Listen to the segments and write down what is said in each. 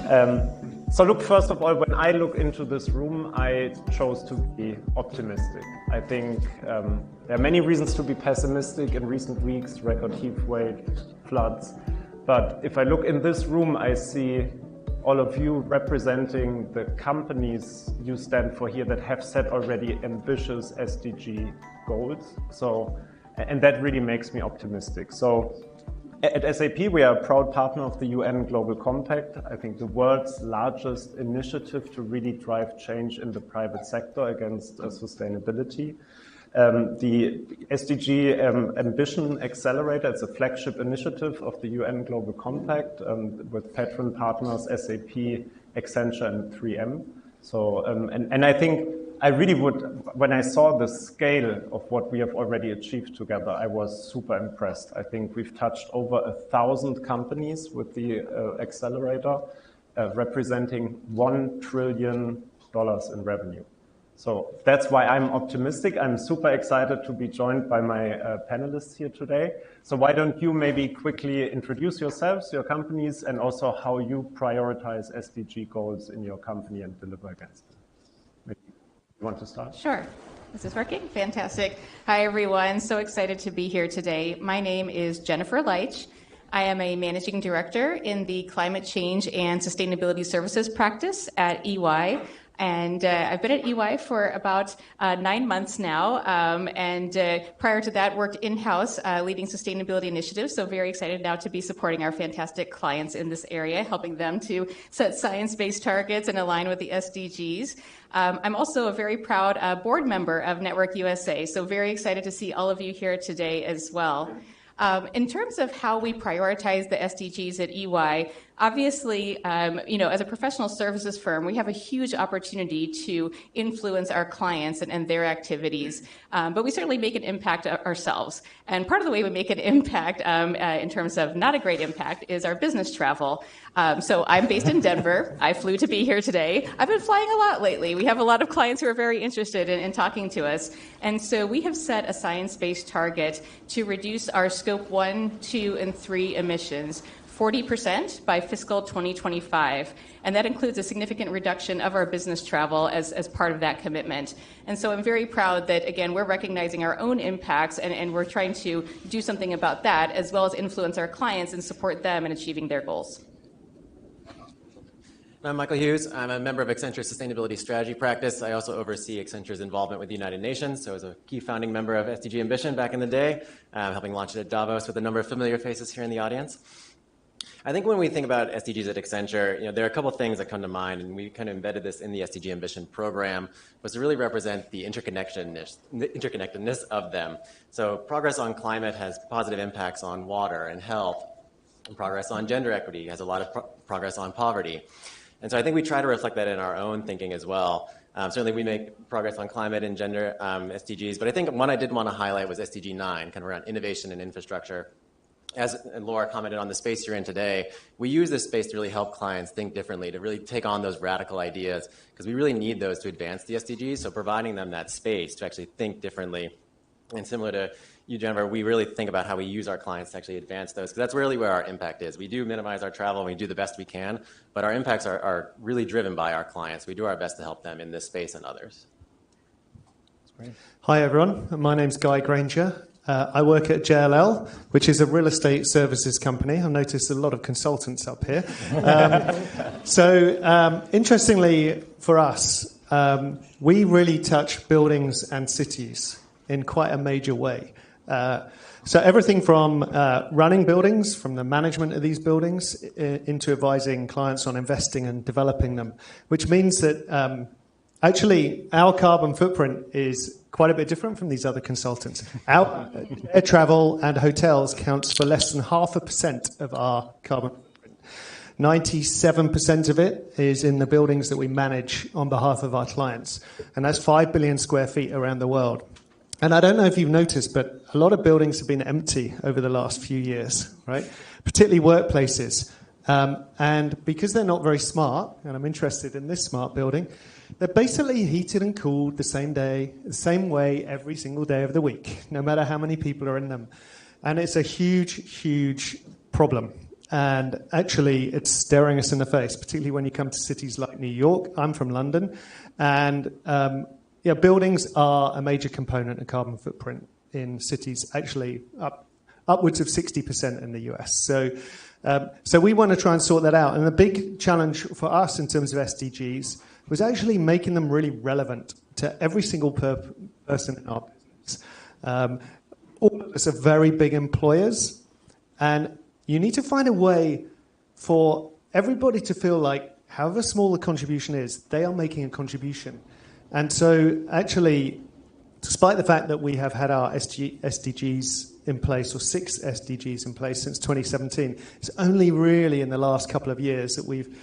So look, first of all, when I look into this room, I chose to be optimistic. I think there are many reasons to be pessimistic in recent weeks, record heat wave, floods. But if I look in this room, I see all of you representing the companies you stand for here that have set already ambitious SDG goals. And that really makes me optimistic. So at SAP, we are a proud partner of the UN Global Compact. I think the world's largest initiative to really drive change in the private sector against sustainability. The SDG Ambition Accelerator, it's a flagship initiative of the UN Global Compact with patron partners SAP, Accenture, and 3M. So, and I think I really would, when I saw the scale of what we have already achieved together, I was super impressed. I think we've touched over 1,000 companies with the accelerator, representing $1 trillion in revenue. So that's why I'm optimistic. I'm super excited to be joined by my panelists here today. So why don't you maybe quickly introduce yourselves, your companies, and also how you prioritize SDG goals in your company and deliver against them. Maybe you want to start? Sure. Is this working? Fantastic. Hi, everyone. So excited to be here today. My name is Jennifer Leitsch. I am a managing director in the Climate Change and Sustainability Services practice at EY. And I've been at EY for about 9 months now. And prior to that, worked in-house leading sustainability initiatives. So very excited now to be supporting our fantastic clients in this area, helping them to set science-based targets and align with the SDGs. I'm also a very proud board member of Network USA. So very excited to see all of you here today as well. In terms of how we prioritize the SDGs at EY, obviously, as a professional services firm, we have a huge opportunity to influence our clients and their activities, but we certainly make an impact ourselves. And part of the way we make an impact in terms of not a great impact is our business travel. So I'm based in Denver. I flew to be here today. I've been flying a lot lately. We have a lot of clients who are very interested in talking to us. And so we have set a science-based target to reduce our scope 1, 2, and 3 emissions 40% by fiscal 2025. And that includes a significant reduction of our business travel as part of that commitment. And so I'm very proud that, again, we're recognizing our own impacts and we're trying to do something about that, as well as influence our clients and support them in achieving their goals. I'm Michael Hughes. I'm a member of Accenture's Sustainability Strategy practice. I also oversee Accenture's involvement with the United Nations. So I was a key founding member of SDG Ambition back in the day, helping launch it at Davos with a number of familiar faces here in the audience. I think when we think about SDGs at Accenture, there are a couple of things that come to mind, and we kind of embedded this in the SDG Ambition program, was to really represent the interconnectedness of them. So progress on climate has positive impacts on water and health, and progress on gender equity has a lot of progress on poverty. And so I think we try to reflect that in our own thinking as well. Certainly we make progress on climate and gender SDGs, but I think one I did want to highlight was SDG 9, kind of around innovation and infrastructure. As Laura commented on the space you're in today, we use this space to really help clients think differently, to really take on those radical ideas, because we really need those to advance the SDGs, so providing them that space to actually think differently. And similar to you, Jennifer, we really think about how we use our clients to actually advance those, because that's really where our impact is. We do minimize our travel, and we do the best we can, but our impacts are really driven by our clients. We do our best to help them in this space and others. Hi, everyone. My name's Guy Grainger. I work at JLL, which is a real estate services company. I've noticed a lot of consultants up here. Interestingly for us, we really touch buildings and cities in quite a major way. So everything from running buildings, from the management of these buildings, into advising clients on investing and developing them, which means that actually our carbon footprint is quite a bit different from these other consultants. Our air travel and hotels counts for less than 0.5% of our carbon footprint. 97% of it is in the buildings that we manage on behalf of our clients. And that's 5 billion square feet around the world. And I don't know if you've noticed, but a lot of buildings have been empty over the last few years, right? Particularly workplaces. And because they're not very smart, and I'm interested in this smart building, they're basically heated and cooled the same day, the same way every single day of the week, no matter how many people are in them. And it's a huge, huge problem. And actually, it's staring us in the face, particularly when you come to cities like New York. I'm from London. And buildings are a major component of carbon footprint in cities, actually upwards of 60% in the US. So we want to try and sort that out. And the big challenge for us in terms of SDGs was actually making them really relevant to every single person in our business. All of us are very big employers, and you need to find a way for everybody to feel like, however small the contribution is, they are making a contribution. And so actually, despite the fact that we have had our SDGs in place, or 6 SDGs in place since 2017, it's only really in the last couple of years that we've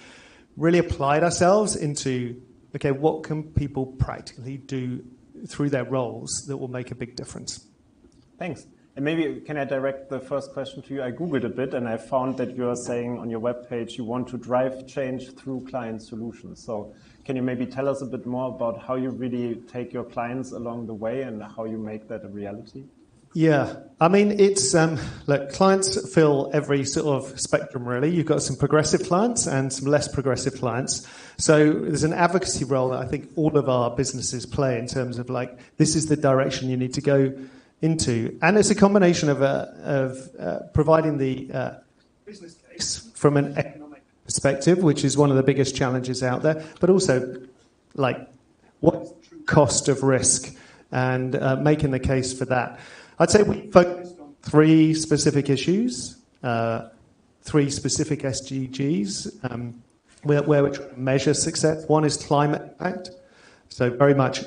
really applied ourselves into, okay, what can people practically do through their roles that will make a big difference? Thanks. And maybe can I direct the first question to you? I Googled a bit and I found that you are saying on your webpage you want to drive change through client solutions. So can you maybe tell us a bit more about how you really take your clients along the way and how you make that a reality? Yeah, I mean, it's, look, clients fill every sort of spectrum, really. You've got some progressive clients and some less progressive clients. So there's an advocacy role that I think all of our businesses play in terms of, like, this is the direction you need to go into. And it's a combination of providing the business case from an economic perspective, which is one of the biggest challenges out there, but also, like, what is the true cost of risk, and making the case for that. I'd say we focused on 3 specific issues, 3 specific SDGs, where we're trying to measure success. One is climate impact. So very much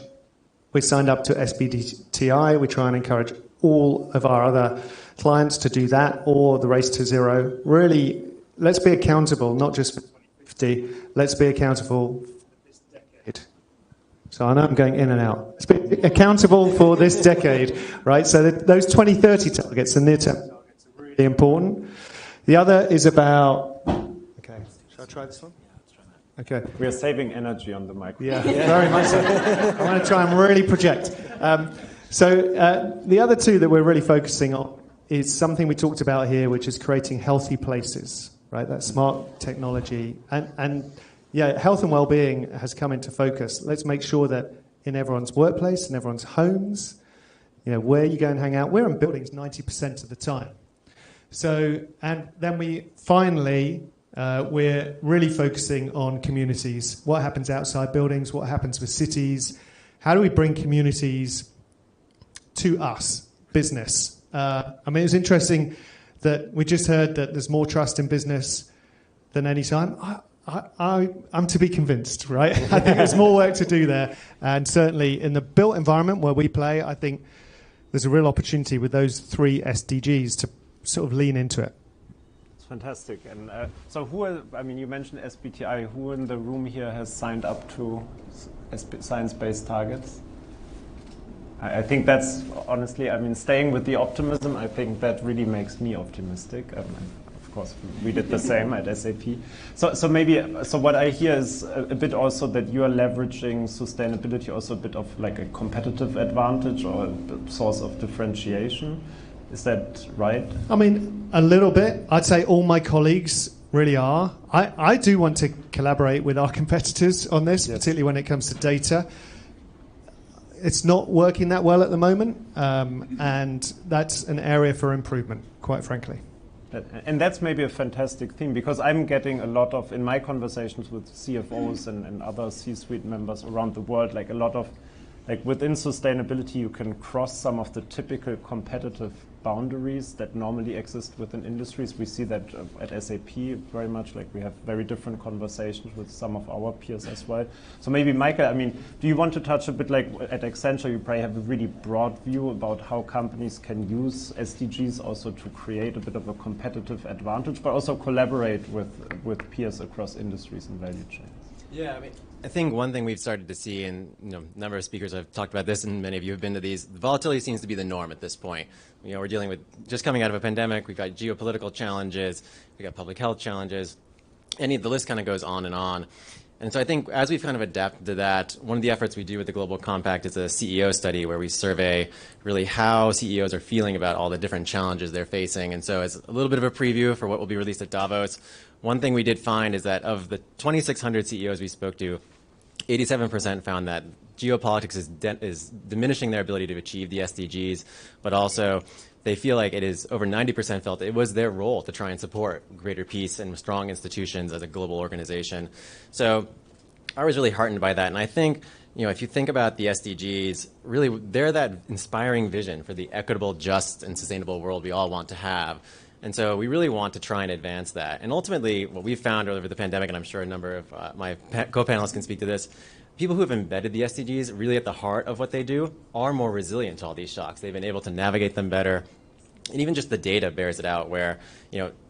we signed up to SBTi. We try and encourage all of our other clients to do that, or the Race to Zero. Really, let's be accountable, not just for 2050. Let's be accountable for this decade. So I know I'm going in and out. Let's be accountable for this decade, right? So those 2030 targets, the near-term targets, are really important. The other is about... Okay, shall I try this one? Okay. We are saving energy on the microphone. Yeah, very much so. I want to try and really project. So the other 2 that we're really focusing on is something we talked about here, which is creating healthy places, right? That smart technology. And yeah, health and well-being has come into focus. Let's make sure that in everyone's workplace, in everyone's homes, where you go and hang out, we're in buildings 90% of the time. So, and then we finally... we're really focusing on communities. What happens outside buildings? What happens with cities? How do we bring communities to us, business? I mean, it's interesting that we just heard that there's more trust in business than any time. I'm to be convinced, right? I think there's more work to do there. And certainly in the built environment where we play, I think there's a real opportunity with those 3 SDGs to sort of lean into it. Fantastic. And so you mentioned SBTi. Who in the room here has signed up to science-based targets? I think that's, honestly, staying with the optimism, I think that really makes me optimistic. Of course, we did the same at SAP. So what I hear is a bit also that you are leveraging sustainability also a bit of like a competitive advantage or a source of differentiation. Is that right? I mean, a little bit. I'd say all my colleagues really are. I do want to collaborate with our competitors on this, yes, particularly when it comes to data. It's not working that well at the moment, and that's an area for improvement, quite frankly. And that's maybe a fantastic thing, because I'm getting a lot of, in my conversations with CFOs and other C-suite members around the world, like a lot of, like within sustainability, you can cross some of the typical competitive boundaries that normally exist within industries. We see that at SAP very much, like we have very different conversations with some of our peers as well. So maybe, Michael, do you want to touch a bit, like at Accenture, you probably have a really broad view about how companies can use SDGs also to create a bit of a competitive advantage, but also collaborate with peers across industries and value chains. Yeah, I think one thing we've started to see, and a number of speakers have talked about this, and many of you have been to these, the volatility seems to be the norm at this point. We're dealing with, just coming out of a pandemic, we've got geopolitical challenges, we've got public health challenges, the list kind of goes on. And so I think as we've kind of adapted to that, one of the efforts we do with the Global Compact is a CEO study where we survey really how CEOs are feeling about all the different challenges they're facing. And so as a little bit of a preview for what will be released at Davos, one thing we did find is that of the 2,600 CEOs we spoke to, 87% found that geopolitics is diminishing their ability to achieve the SDGs, but also they feel like it is over 90% felt it was their role to try and support greater peace and strong institutions as a global organization. So I was really heartened by that. And I think, if you think about the SDGs, really they're that inspiring vision for the equitable, just, and sustainable world we all want to have. And so we really want to try and advance that. And ultimately, what we've found over the pandemic, and I'm sure a number of my co-panelists can speak to this, people who have embedded the SDGs really at the heart of what they do are more resilient to all these shocks. They've been able to navigate them better. And even just the data bears it out where,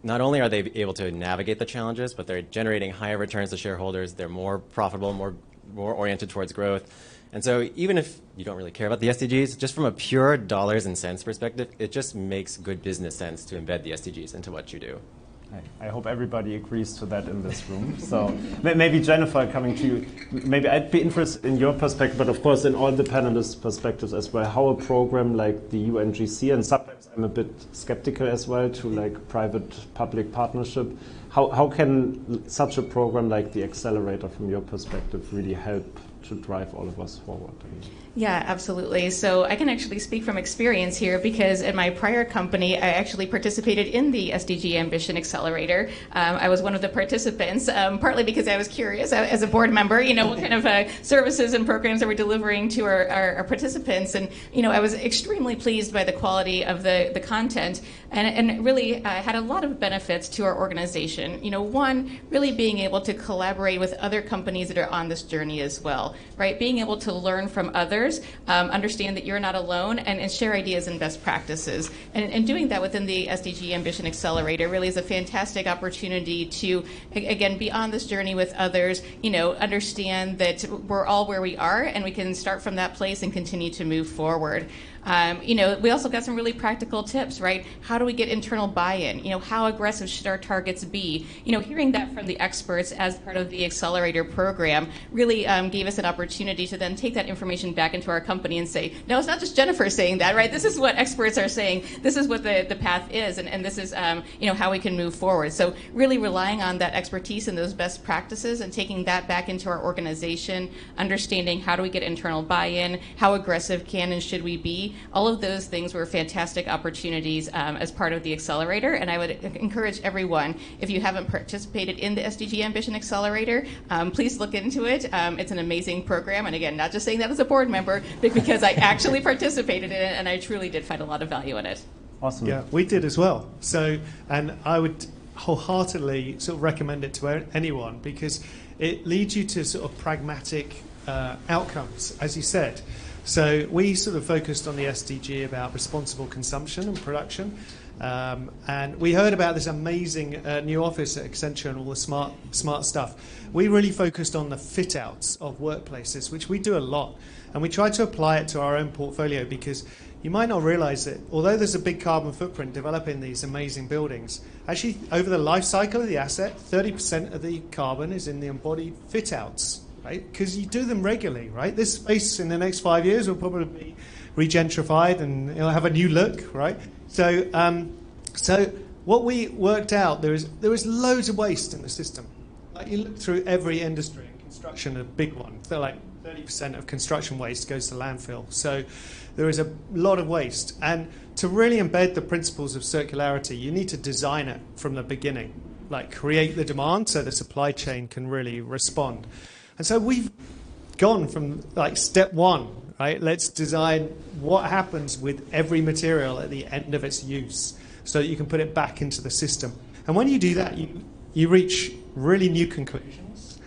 not only are they able to navigate the challenges, but they're generating higher returns to shareholders. They're more profitable, more oriented towards growth. And so even if you don't really care about the SDGs, just from a pure dollars and cents perspective, it just makes good business sense to embed the SDGs into what you do. I hope everybody agrees to that in this room. So maybe Jennifer, coming to you, maybe I'd be interested in your perspective, but of course in all the panelists' perspectives as well, how a program like the UNGC, and sometimes I'm a bit skeptical as well to like private-public partnership, how can such a program like the Accelerator from your perspective really help to drive all of us forward? Yeah, absolutely. So I can actually speak from experience here because at my prior company, I actually participated in the SDG Ambition Accelerator. I was one of the participants, partly because I was curious as a board member, what kind of services and programs are we delivering to our participants? And, I was extremely pleased by the quality of the content and really had a lot of benefits to our organization. One, really being able to collaborate with other companies that are on this journey as well, right? Being able to learn from others, understand that you're not alone, and share ideas and best practices. And doing that within the SDG Ambition Accelerator really is a fantastic opportunity to, again, be on this journey with others, understand that we're all where we are, and we can start from that place and continue to move forward. We also got some really practical tips, right? How do we get internal buy-in? How aggressive should our targets be? Hearing that from the experts as part of the Accelerator program really gave us an opportunity to then take that information back into our company and say, no, it's not just Jennifer saying that, right? This is what experts are saying. This is what the path is, and this is, how we can move forward. So really relying on that expertise and those best practices and taking that back into our organization, understanding how do we get internal buy-in, how aggressive can and should we be. All of those things were fantastic opportunities as part of the Accelerator, and I would encourage everyone, if you haven't participated in the SDG Ambition Accelerator, please look into it. It's an amazing program, and again, not just saying that as a board member, but because I actually participated in it, and I truly did find a lot of value in it. Awesome. Yeah, we did as well. So, and I would wholeheartedly sort of recommend it to anyone because it leads you to sort of pragmatic outcomes, as you said. So we sort of focused on the SDG about responsible consumption and production. And we heard about this amazing new office at Accenture and all the smart stuff. We really focused on the fit-outs of workplaces, which we do a lot. And we tried to apply it to our own portfolio because you might not realize that although there's a big carbon footprint developing these amazing buildings, actually over the life cycle of the asset, 30% of the carbon is in the embodied fit-outs. Right? Because you do them regularly, right? This space in the next 5 years will probably be regentrified and it'll have a new look, right? So, what we worked out, there was loads of waste in the system. Like you look through every industry, and construction, a big one. So like 30% of construction waste goes to landfill. So there is a lot of waste. And to really embed the principles of circularity, you need to design it from the beginning, like create the demand so the supply chain can really respond. And so we've gone from like step one, right? Let's design what happens with every material at the end of its use so that you can put it back into the system. And when you do that, you reach really new conclusions.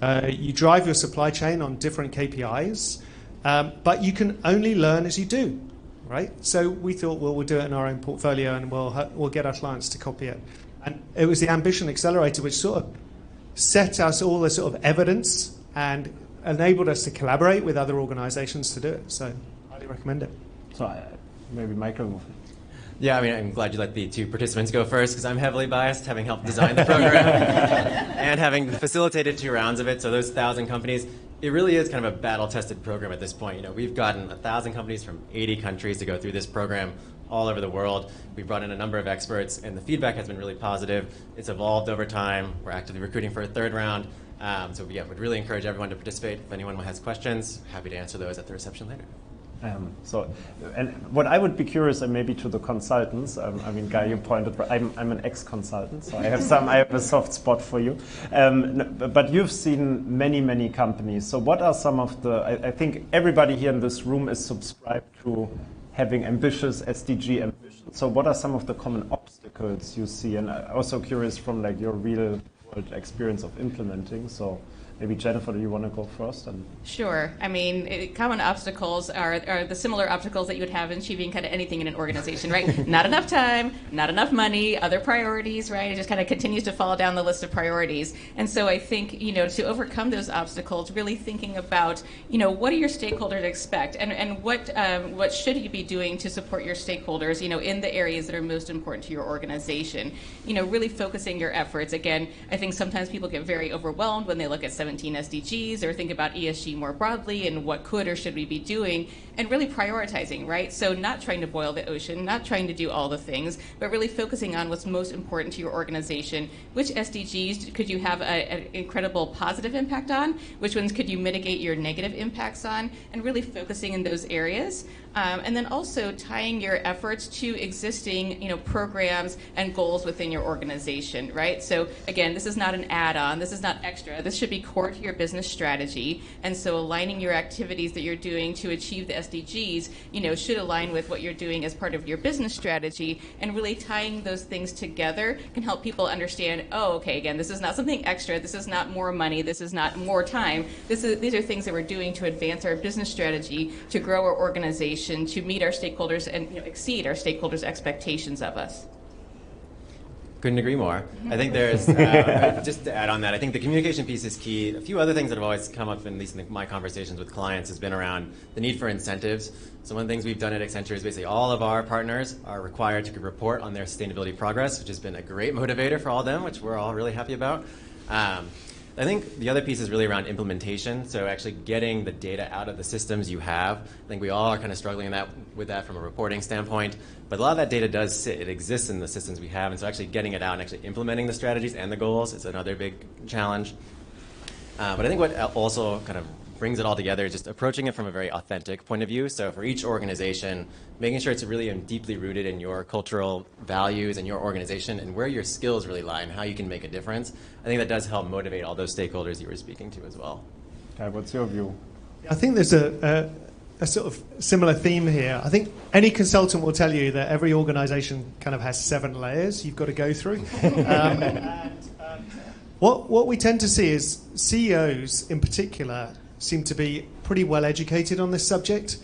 You drive your supply chain on different KPIs, but you can only learn as you do, right? So we thought, well, we'll do it in our own portfolio and we'll get our clients to copy it. And it was the Ambition Accelerator which sort of set us all the sort of evidence and enabled us to collaborate with other organizations to do it. So I highly recommend it. So maybe Michael. Yeah, I mean, I'm glad you let the two participants go first because I'm heavily biased, having helped design the program and having facilitated 2 rounds of it. So those 1,000 companies, it really is kind of a battle-tested program at this point. You know, we've gotten 1,000 companies from 80 countries to go through this program all over the world. We've brought in a number of experts, and the feedback has been really positive. It's evolved over time. We're actively recruiting for a 3rd round. So yeah, would really encourage everyone to participate. If anyone has questions, happy to answer those at the reception later. And what I would be curious, and maybe to the consultants, I mean, Guy, you pointed, I'm an ex-consultant, so I have a soft spot for you. But you've seen many companies. So what are some of I think everybody here in this room is subscribed to having ambitious SDG ambitions. So what are some of the common obstacles you see? And I'm also curious from like your real world experience of implementing. So maybe Jennifer, do you want to go first? Sure. I mean, common obstacles are the similar obstacles that you would have in achieving kind of anything in an organization, right? Not enough time, not enough money, other priorities, right? It just kind of continues to fall down the list of priorities. And so I think, to overcome those obstacles, really thinking about, what do your stakeholders expect and what should you be doing to support your stakeholders, in the areas that are most important to your organization? Really focusing your efforts. Again, I think sometimes people get very overwhelmed when they look at 17 SDGs or think about ESG more broadly and what could or should we be doing, and really prioritizing, right? So not trying to boil the ocean, not trying to do all the things, but really focusing on what's most important to your organization. Which SDGs could you have an incredible positive impact on? Which ones could you mitigate your negative impacts on? And really focusing in those areas. And then also tying your efforts to existing, programs and goals within your organization, right? So again, this is not an add-on. This is not extra. This should be core to your business strategy. And so aligning your activities that you're doing to achieve the SDGs, should align with what you're doing as part of your business strategy. And really tying those things together can help people understand, again, this is not something extra. This is not more money. This is not more time. These are things that we're doing to advance our business strategy, to grow our organization, to meet our stakeholders and exceed our stakeholders' expectations of us. Couldn't agree more. I think there's, just to add on that, I think the communication piece is key. A few other things that have always come up, at least in my conversations with clients, has been around the need for incentives. So one of the things we've done at Accenture is basically all of our partners are required to report on their sustainability progress, which has been a great motivator for all of them, which we're all really happy about. I think the other piece is really around implementation, so actually getting the data out of the systems you have. I think we all are kind of struggling with that from a reporting standpoint, but a lot of that data does sit, it exists in the systems we have, and so actually getting it out and actually implementing the strategies and the goals is another big challenge. But I think what also kind of brings it all together is just approaching it from a very authentic point of view. So for each organization, making sure it's really deeply rooted in your cultural values and your organization and where your skills really lie and how you can make a difference. I think that does help motivate all those stakeholders you were speaking to as well. Okay, what's your view? I think there's a sort of similar theme here. I think any consultant will tell you that every organization kind of has 7 layers you've got to go through. What we tend to see is CEOs in particular seem to be pretty well educated on this subject.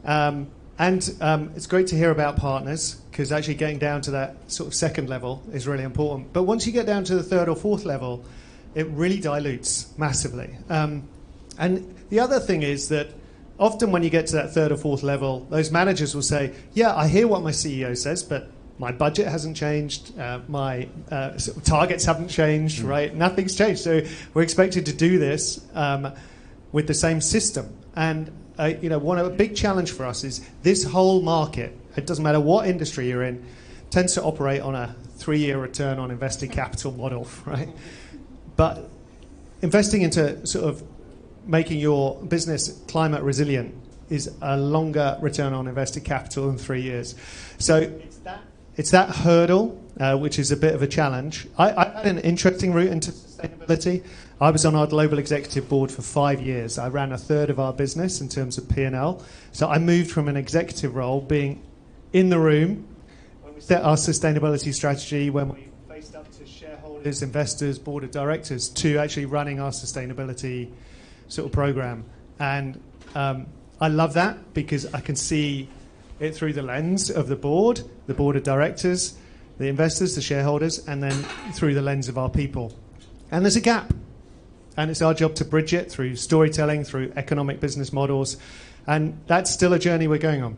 And it's great to hear about partners, because actually getting down to that sort of 2nd level is really important. But once you get down to the 3rd or 4th level, it really dilutes massively. And the other thing is that often when you get to that 3rd or 4th level, those managers will say, yeah, I hear what my CEO says, but my budget hasn't changed, my sort of targets haven't changed, right? Nothing's changed. So we're expected to do this with the same system. And one of a big challenge for us is this whole market, it doesn't matter what industry you're in, tends to operate on a 3-year return on invested capital model, right? But investing into sort of making your business climate resilient is a longer return on invested capital than 3 years. So it's that hurdle, which is a bit of a challenge. I had an interesting route into sustainability. I was on our global executive board for 5 years. I ran a third of our business in terms of P&L. So I moved from an executive role, being in the room, when we set our sustainability strategy, when we faced up to shareholders, investors, board of directors, to actually running our sustainability sort of program. And I love that because I can see it through the lens of the board of directors, the investors, the shareholders, and then through the lens of our people. And there's a gap. And it's our job to bridge it through storytelling, through economic business models. And that's still a journey we're going on.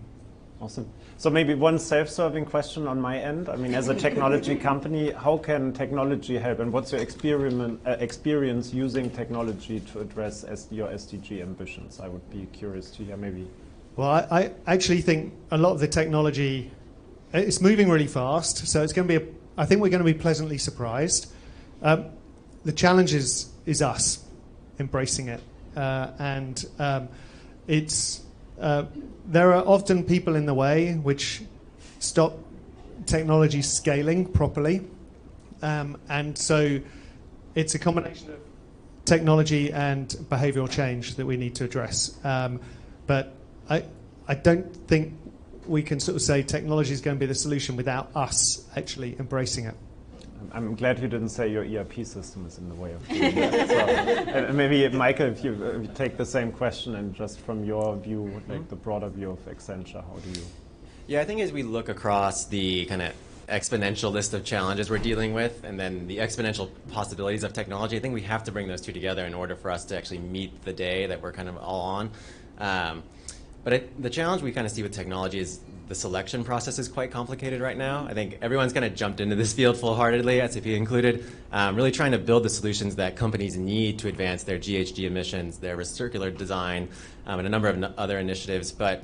Awesome. So maybe one self-serving question on my end. I mean, as a technology company, how can technology help? And what's your experience using technology to address your SDG ambitions? I would be curious to hear maybe. Well, I actually think a lot of the technology, it's moving really fast. So it's going to be, I think we're going to be pleasantly surprised. The challenge is us embracing it. There are often people in the way which stop technology scaling properly. And so it's a combination of technology and behavioral change that we need to address. But I don't think we can sort of say technology is going to be the solution without us actually embracing it. I'm glad you didn't say your ERP system is in the way of doing that. So, and maybe, Michael, if you take the same question and just from your view, like the broader view of Accenture, how do you? Yeah, I think as we look across the kind of exponential list of challenges we're dealing with and then the exponential possibilities of technology, I think we have to bring those two together in order for us to actually meet the day that we're kind of all on. The challenge we kind of see with technology is the selection process is quite complicated right now. I think everyone's kind of jumped into this field full-heartedly, SAP included, really trying to build the solutions that companies need to advance their GHG emissions, their circular design, and a number of other initiatives. But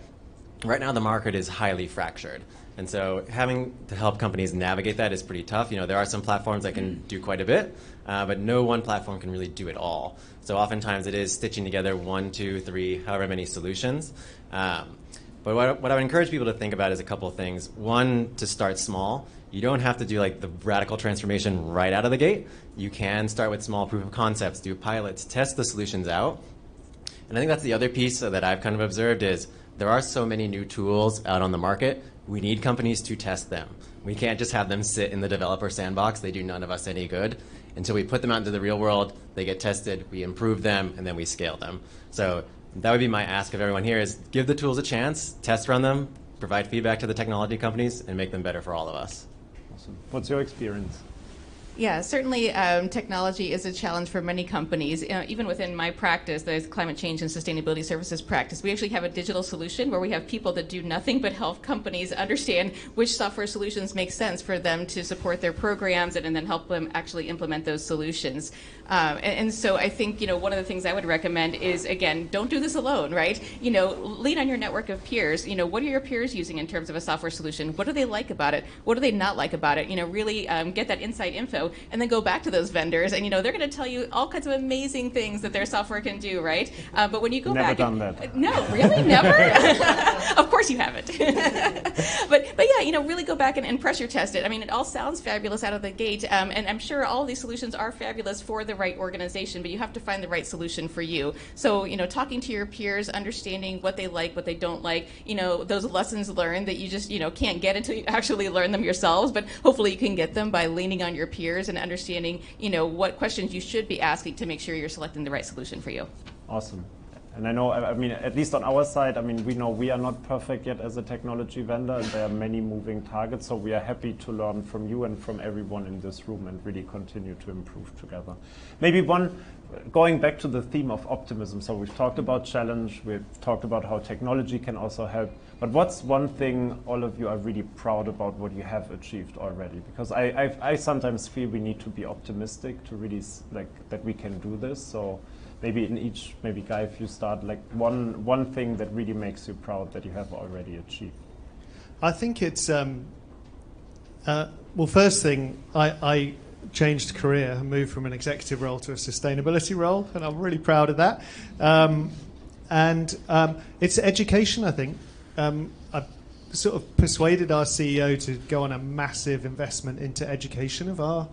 right now the market is highly fractured. And so having to help companies navigate that is pretty tough. You know, there are some platforms that can do quite a bit, but no one platform can really do it all. So oftentimes it is stitching together 1, 2, 3, however many solutions. But what I would encourage people to think about is a couple of things. One, to start small. You don't have to do like the radical transformation right out of the gate. You can start with small proof of concepts, do pilots, test the solutions out. And I think that's the other piece that I've kind of observed is there are so many new tools out on the market. We need companies to test them. We can't just have them sit in the developer sandbox. They do none of us any good. Until we put them out into the real world, they get tested, we improve them, and then we scale them. So that would be my ask of everyone here is give the tools a chance, test run them, provide feedback to the technology companies, and make them better for all of us. Awesome. What's your experience? Yeah, certainly technology is a challenge for many companies. Even within my practice, the climate change and sustainability services practice, we actually have a digital solution where we have people that do nothing but help companies understand which software solutions make sense for them to support their programs and then help them actually implement those solutions. And so I think, one of the things I would recommend is, again, don't do this alone, right? Lean on your network of peers. What are your peers using in terms of a software solution? What do they like about it? What do they not like about it? Really get that inside info and then go back to those vendors and, they're going to tell you all kinds of amazing things that their software can do, right? But when you go back... Never done that. No, really? Never? Of course you haven't. but yeah, really go back and pressure test it. I mean, it all sounds fabulous out of the gate, and I'm sure all of these solutions are fabulous for the right organization, but you have to find the right solution for you. So, talking to your peers, understanding what they like, what they don't like, those lessons learned that you just, can't get until you actually learn them yourselves, but hopefully you can get them by leaning on your peers and understanding, what questions you should be asking to make sure you're selecting the right solution for you. Awesome. And I know, at least on our side, we know we are not perfect yet as a technology vendor, and there are many moving targets, so we are happy to learn from you and from everyone in this room and really continue to improve together. Maybe going back to the theme of optimism, so we've talked about challenge, we've talked about how technology can also help, but what's one thing all of you are really proud about what you have achieved already? Because I sometimes feel we need to be optimistic to really, that we can do this, so maybe Guy, if you start, one thing that really makes you proud that you have already achieved. I think it's, first thing, I changed career and moved from an executive role to a sustainability role, and I'm really proud of that. It's education, I think. I've sort of persuaded our CEO to go on a massive investment into education of our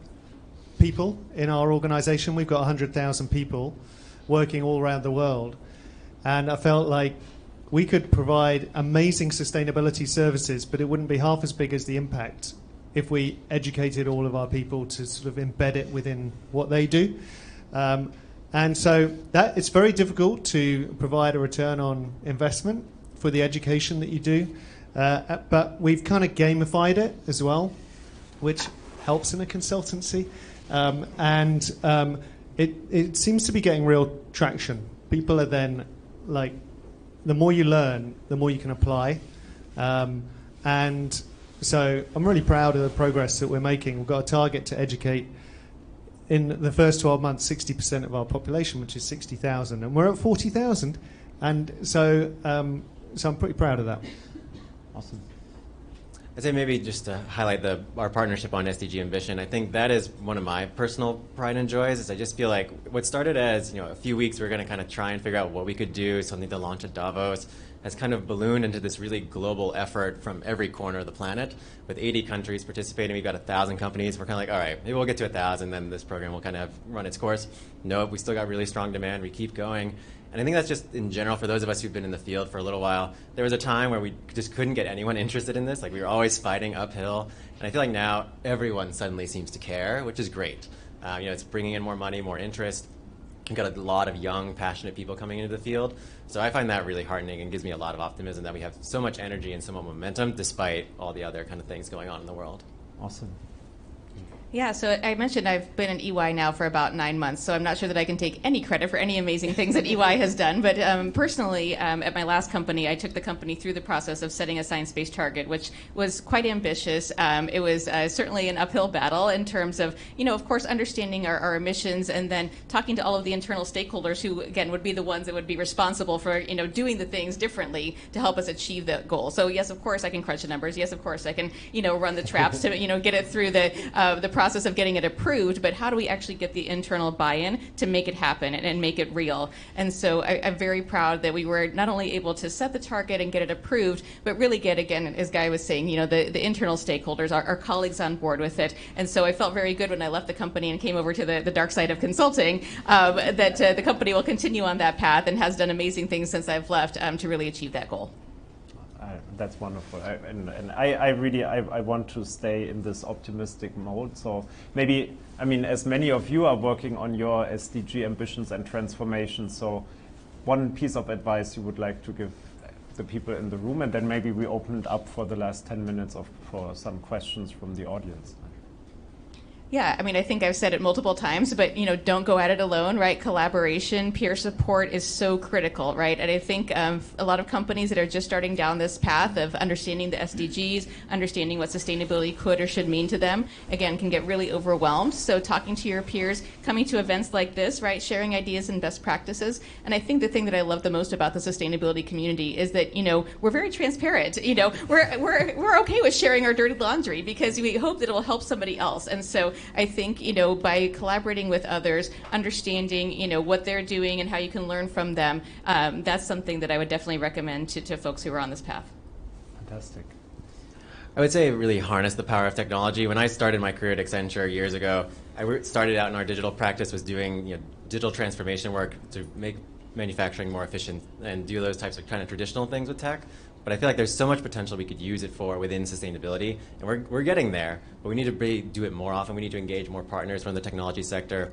people in our organization. We've got 100,000 people working all around the world. And I felt like we could provide amazing sustainability services, but it wouldn't be half as big as the impact if we educated all of our people to sort of embed it within what they do. And so it's very difficult to provide a return on investment for the education that you do. But we've kind of gamified it as well, which helps in a consultancy. It seems to be getting real traction. People are then the more you learn, the more you can apply. And so I'm really proud of the progress that we're making. We've got a target to educate in the first 12 months 60% of our population, which is 60,000, and we're at 40,000. And so, so I'm pretty proud of that. Awesome. I'd say maybe just to highlight our partnership on SDG Ambition, I think that is one of my personal pride and joys. Is I just feel like what started as a few weeks, we're going to kind of try and figure out what we could do, something to launch at Davos, has kind of ballooned into this really global effort from every corner of the planet. With 80 countries participating, we've got 1,000 companies. We're kind of like, all right, maybe we'll get to 1,000, then this program will kind of run its course. Nope, we still got really strong demand. We keep going. And I think that's just in general for those of us who've been in the field for a little while. There was a time where we just couldn't get anyone interested in this. Like we were always fighting uphill. And I feel like now everyone suddenly seems to care, which is great. It's bringing in more money, more interest. We've got a lot of young, passionate people coming into the field. So I find that really heartening and gives me a lot of optimism that we have so much energy and so much momentum despite all the other kind of things going on in the world. Awesome. Yeah, so I mentioned I've been in EY now for about 9 months, so I'm not sure that I can take any credit for any amazing things that EY has done. But personally, at my last company, I took the company through the process of setting a science-based target, which was quite ambitious. It was certainly an uphill battle in terms of, of course, understanding our emissions and then talking to all of the internal stakeholders who, again, would be the ones that would be responsible for, doing the things differently to help us achieve that goal. So yes, of course, I can crunch the numbers. Yes, of course, I can, run the traps to, get it through the process of getting it approved, but how do we actually get the internal buy-in to make it happen and make it real? And so I'm very proud that we were not only able to set the target and get it approved, but really get, again, as Guy was saying, the internal stakeholders, our colleagues on board with it. And so I felt very good when I left the company and came over to the dark side of consulting, that the company will continue on that path and has done amazing things since I've left to really achieve that goal. That's wonderful, and I really want to stay in this optimistic mode. So maybe, as many of you are working on your SDG ambitions and transformation, so one piece of advice you would like to give the people in the room, and then maybe we open it up for the last 10 minutes for some questions from the audience. Yeah, I think I've said it multiple times, but, don't go at it alone, right? Collaboration, peer support is so critical, right? And I think a lot of companies that are just starting down this path of understanding the SDGs, understanding what sustainability could or should mean to them, again, can get really overwhelmed. So talking to your peers, coming to events like this, right? Sharing ideas and best practices. And I think the thing that I love the most about the sustainability community is that, we're very transparent. We're okay with sharing our dirty laundry because we hope that it will help somebody else. And so I think, by collaborating with others, understanding, what they're doing and how you can learn from them, that's something that I would definitely recommend to folks who are on this path. Fantastic. I would say really harness the power of technology. When I started my career at Accenture years ago, I started out in our digital practice, was doing digital transformation work to make manufacturing more efficient and do those types of kind of traditional things with tech. But I feel like there's so much potential we could use it for within sustainability, and we're getting there. But we need to do it more often. We need to engage more partners from the technology sector,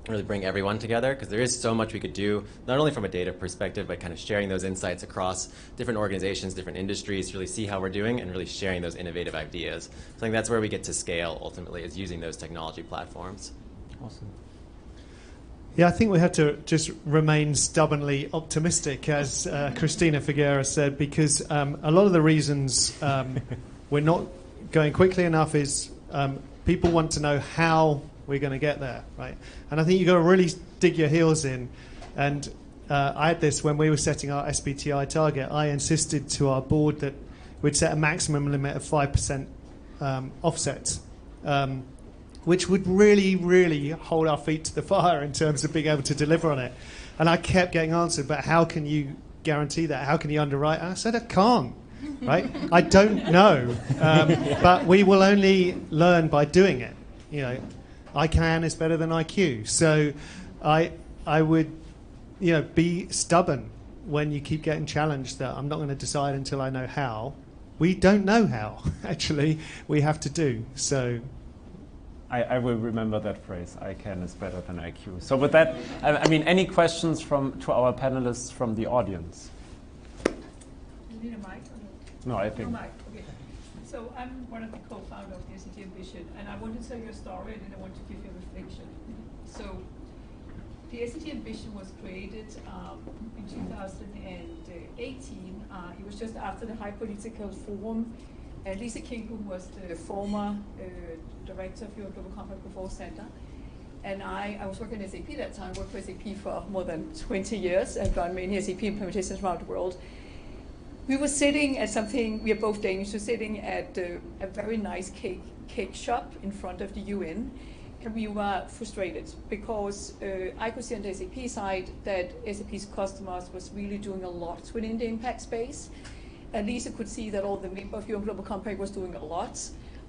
really bring everyone together, because there is so much we could do, not only from a data perspective, but kind of sharing those insights across different organizations, different industries, to really see how we're doing and really sharing those innovative ideas. So I think that's where we get to scale ultimately, is using those technology platforms. Awesome. Yeah, I think we have to just remain stubbornly optimistic, as Christina Figueira said, because a lot of the reasons we're not going quickly enough is people want to know how we're going to get there, right? And I think you've got to really dig your heels in. And I had this when we were setting our SBTI target. I insisted to our board that we'd set a maximum limit of 5% offsets. Which would really, really hold our feet to the fire in terms of being able to deliver on it. And I kept getting answered, but how can you guarantee that? How can you underwrite? And I said, I can't, right? I don't know. But we will only learn by doing it. I can is better than IQ. So I would, be stubborn when you keep getting challenged that I'm not going to decide until I know how. We don't know how, actually. We have to do. So I will remember that phrase. I can is better than IQ. So with that, any questions to our panelists from the audience? You need a mic? No, I think. No mic. Okay. So I'm one of the co-founders of the SDG Ambition, and I want to tell you a story, and then I want to give you a reflection. So the SDG Ambition was created in 2018. It was just after the High Political Forum And Lisa King, who was the former director of your Global Compact Control Center, and I was working at SAP that time, worked for SAP for more than 20 years, and done many SAP implementations around the world. We were sitting at something, we are both Danish, so sitting at a very nice cake shop in front of the UN, and we were frustrated because I could see on the SAP side that SAP's customers was really doing a lot within the impact space. And Lisa could see that all the members of UN Global Compact was doing a lot.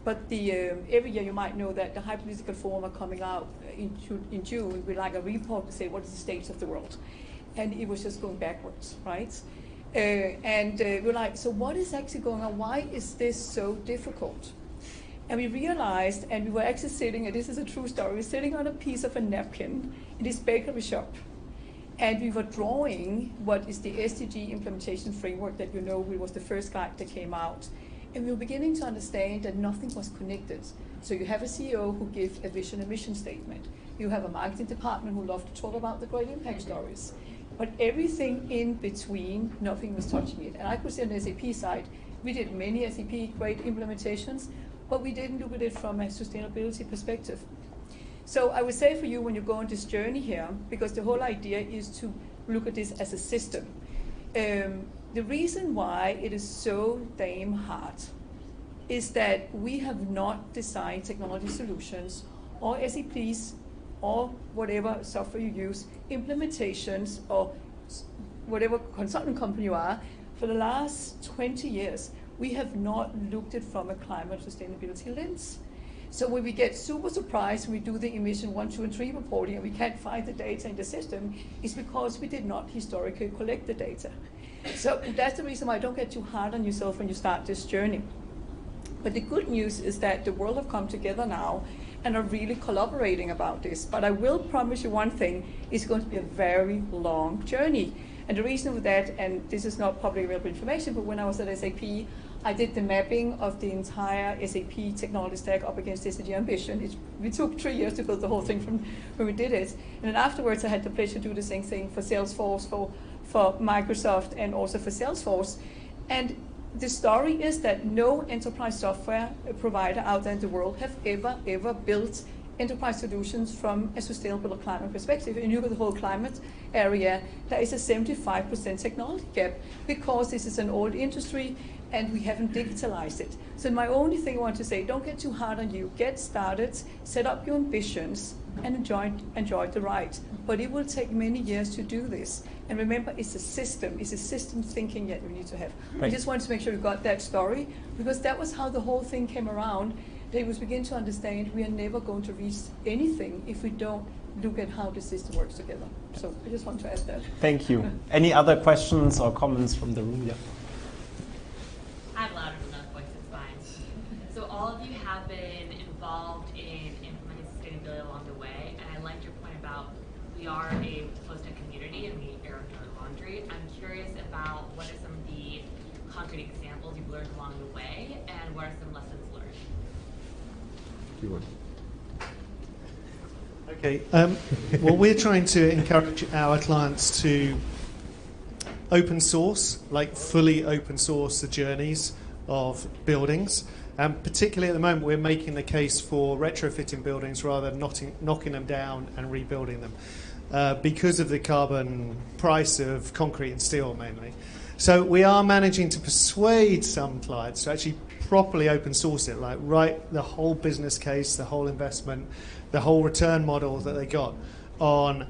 But every year you might know that the High Political Forum are coming out in June with like a report to say what is the state of the world. And it was just going backwards, right? We're like, so what is actually going on? Why is this so difficult? And we realized, and we were actually sitting, and this is a true story, we were sitting on a piece of a napkin in this bakery shop. And we were drawing what is the SDG implementation framework that you know was the first guide that came out. And we were beginning to understand that nothing was connected. So you have a CEO who gives a vision and mission statement. You have a marketing department who love to talk about the great impact stories. But everything in between, nothing was touching it. And I could see on the SAP side, we did many SAP great implementations, but we didn't look at it from a sustainability perspective. So I would say for you, when you go on this journey here, because the whole idea is to look at this as a system. The reason why it is so damn hard is that we have not designed technology solutions or SAPs or whatever software you use, implementations or whatever consultant company you are, for the last 20 years, we have not looked at it from a climate sustainability lens. So when we get super surprised when we do the emission 1, 2, and 3 reporting and we can't find the data in the system, it's because we did not historically collect the data. So that's the reason why don't get too hard on yourself when you start this journey. But the good news is that the world have come together now and are really collaborating about this. But I will promise you one thing, it's going to be a very long journey. And the reason for that, and this is not publicly available information, but when I was at SAP, I did the mapping of the entire SAP technology stack up against SDG Ambition. We took 3 years to build the whole thing from when we did it. And then afterwards, I had the pleasure to do the same thing for Salesforce, for Microsoft, and also for Salesforce. And the story is that no enterprise software provider out there in the world have ever built enterprise solutions from a sustainable climate perspective. And you look at the whole climate area, there is a 75% technology gap because this is an old industry and we haven't digitalized it. So my only thing I want to say, don't get too hard on you. Get started, set up your ambitions, and enjoy the ride. But it will take many years to do this. And remember, it's a system thinking that we need to have. Right. I just wanted to make sure you got that story, because that was how the whole thing came around. They was begin to understand we are never going to reach anything if we don't look at how the system works together. So I just want to add that. Thank you. Any other questions or comments from the room? Yeah. I'm louder than that voice, it's fine. So all of you have been involved in implementing sustainability along the way, and I liked your point about we are a close-knit community and we air our laundry. I'm curious about what are some of the concrete examples you've learned along the way, and what are some lessons learned? Okay. Well, we're trying to encourage our clients to open source, like fully open source the journeys of buildings. Particularly at the moment, we're making the case for retrofitting buildings rather than knocking them down and rebuilding them because of the carbon price of concrete and steel mainly. So we are managing to persuade some clients to actually properly open source it, like write the whole business case, the whole investment, the whole return model that they got on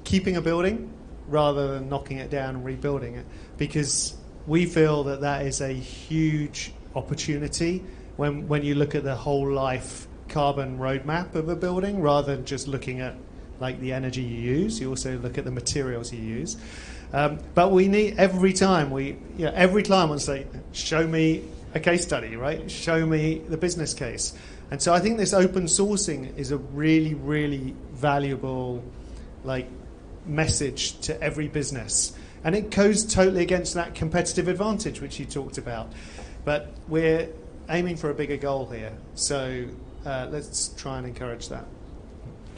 keeping a building rather than knocking it down and rebuilding it, because we feel that that is a huge opportunity when you look at the whole life carbon roadmap of a building rather than just looking at like the energy you use. You also look at the materials you use. But we need every client wants to say, show me a case study, right? Show me the business case. And so I think this open sourcing is a really, really valuable message to every business. And it goes totally against that competitive advantage which you talked about. But we're aiming for a bigger goal here. So let's try and encourage that.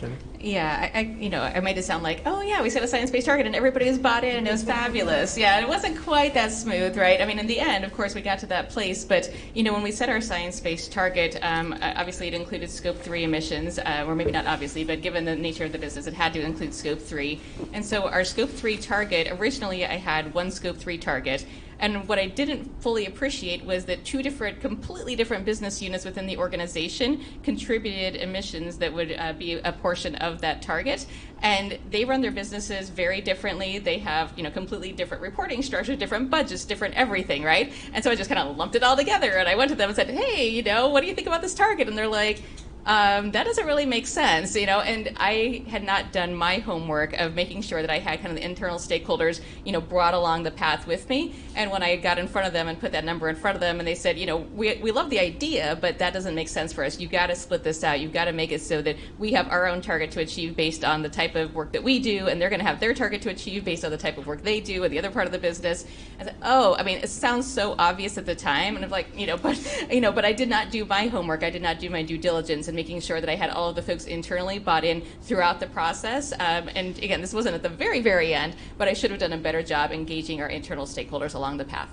Jenny? Yeah, I made it sound like, oh yeah, we set a science-based target and everybody was bought in and it was fabulous. Yeah, it wasn't quite that smooth, right? I mean, in the end, of course, we got to that place, but when we set our science-based target, obviously it included Scope 3 emissions, or maybe not obviously, but given the nature of the business, it had to include Scope 3. And so our Scope 3 target, originally I had one Scope 3 target. And what I didn't fully appreciate was that two completely different business units within the organization contributed emissions that would be a portion of that target. And they run their businesses very differently. They have, completely different reporting structures, different budgets, different everything, right? And so I just kind of lumped it all together. And I went to them and said, hey, what do you think about this target? And they're like, that doesn't really make sense, and I had not done my homework of making sure that I had kind of the internal stakeholders, brought along the path with me. And when I got in front of them and put that number in front of them and they said, we love the idea, but that doesn't make sense for us. You've got to split this out. You've got to make it so that we have our own target to achieve based on the type of work that we do, and they're going to have their target to achieve based on the type of work they do and the other part of the business. I said, it sounds so obvious at the time. And I'm like, but I did not do my homework. I did not do my due diligence and making sure that I had all of the folks internally bought in throughout the process. And again, this wasn't at the very, very end, but I should have done a better job engaging our internal stakeholders along the path.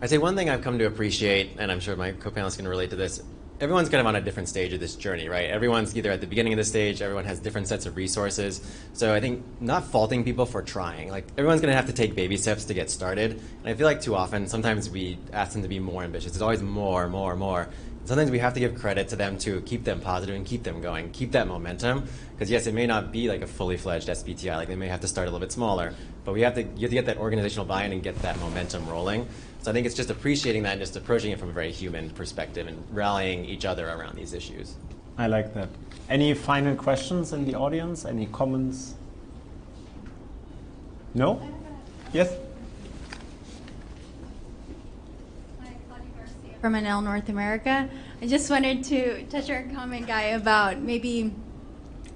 I'd say one thing I've come to appreciate, and I'm sure my co-panelists can relate to this, everyone's kind of on a different stage of this journey, right? Everyone's either at the beginning of the stage, everyone has different sets of resources. So I think not faulting people for trying. Like, everyone's going to have to take baby steps to get started. And I feel like too often, sometimes we ask them to be more ambitious. It's always more. Sometimes we have to give credit to them to keep them positive and keep them going, keep that momentum. Because yes, it may not be like a fully fledged SBTI, like they may have to start a little bit smaller, but you have to get that organizational buy-in and get that momentum rolling. So I think it's just appreciating that and just approaching it from a very human perspective and rallying each other around these issues. I like that. Any final questions in the audience? Any comments? No? Yes? From NL North America. I just wanted to touch our comment, Guy, about maybe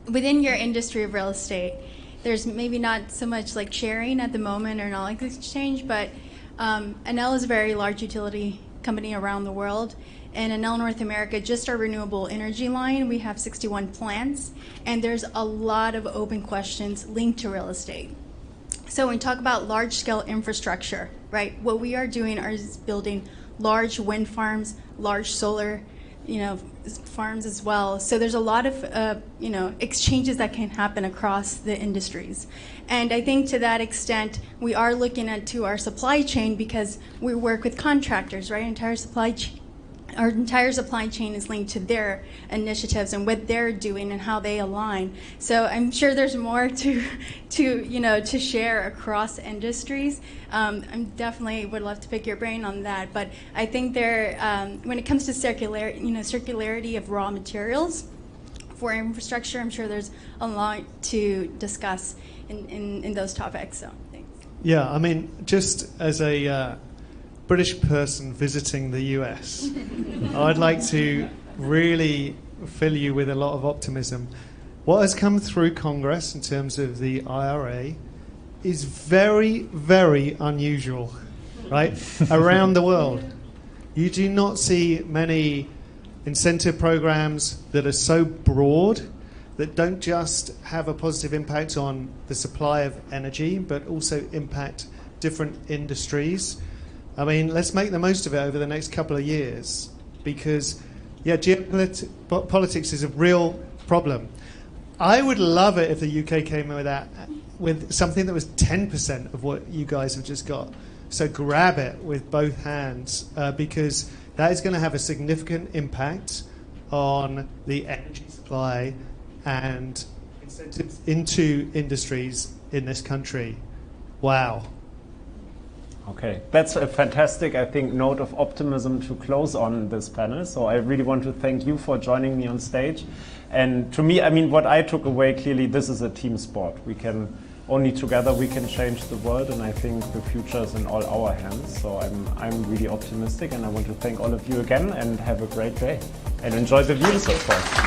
within your industry of real estate, there's maybe not so much like sharing at the moment or knowledge exchange, but NL is a very large utility company around the world. And NL North America, just our renewable energy line, we have 61 plants, and there's a lot of open questions linked to real estate. So when we talk about large-scale infrastructure, right, what we are doing is building large wind farms, large solar, farms as well. So there's a lot of, exchanges that can happen across the industries. And I think to that extent, we are looking to our supply chain because we work with contractors, right? Our entire supply chain is linked to their initiatives and what they're doing and how they align. So I'm sure there's more to share across industries. I definitely would love to pick your brain on that. But I think when it comes to circularity of raw materials for infrastructure, I'm sure there's a lot to discuss in those topics. So thanks. Yeah, I mean, just as a British person visiting the US, I'd like to really fill you with a lot of optimism. What has come through Congress in terms of the IRA is very, very unusual, right? Around the world. You do not see many incentive programs that are so broad that don't just have a positive impact on the supply of energy, but also impact different industries. I mean, let's make the most of it over the next couple of years because, geopolitics is a real problem. I would love it if the UK came with something that was 10% of what you guys have just got. So grab it with both hands because that is going to have a significant impact on the energy supply and incentives into industries in this country. Wow. Okay, that's a fantastic, I think, note of optimism to close on this panel. So I really want to thank you for joining me on stage. And to me, I mean, what I took away, clearly, this is a team sport. Only together we can change the world, and I think the future is in all our hands. So I'm really optimistic, and I want to thank all of you again, and have a great day. And enjoy the views, of course.